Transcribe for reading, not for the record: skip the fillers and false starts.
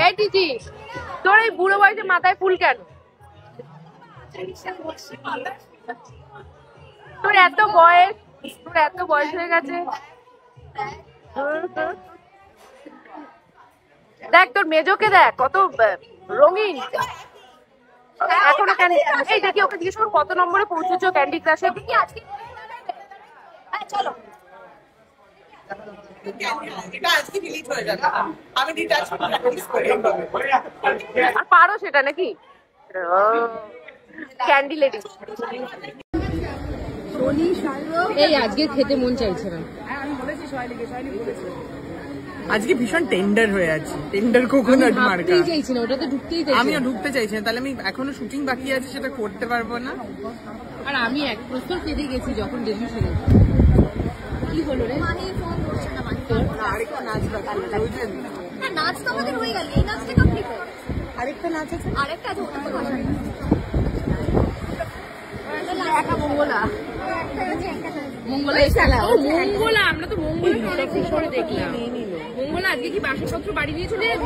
এই টিটি, তোর এই বুড়ো বয়সে মাথায় ফুল কেন? তোর এত বয়স হয়ে গেছে। দেখ তোর মেজোকে, দেখ কত রঙিন এখনো। কেন এই দেখি, ওকে জিজ্ঞেস করো কত নম্বরে পৌঁছেছো ক্যান্ডি ক্রাশে। চলো আর পারো সেটা নাকি? Candy lady. এই আজকে খেতে মন চাইছে না। আজকে ভীষণ টেন্ডার হয়ে আছে, টেন্ডার কোকোনাট মার্কা। চাইছি না, ওটা তো ঢুকতেই চাইছি। আমিও ঢুকতে চাইছি না, তাহলে আমি এখনো শুটিং বাকি আছে, সেটা করতে পারবো না। আর আমি এক প্রস্তর কেঁদে গেছি যখন ডেলি শুনে। কি হলো রে? আরেকটা নাচ বাকি, বুঝলেন? নাচ তো আমাদের হয়ে গেল, এই নাচটা কমপ্লিট হয়ে গেছে। আরেকটা নাচ আছে, আরেকটা আছে, ওটা তো ভাষা মঙ্গলা, আমরা তো মঙ্গলা অনেকদিন পরে দেখলাম। মঙ্গলা আজকে কি বাসনপত্র বাড়ি নিয়ে চলে যাবে?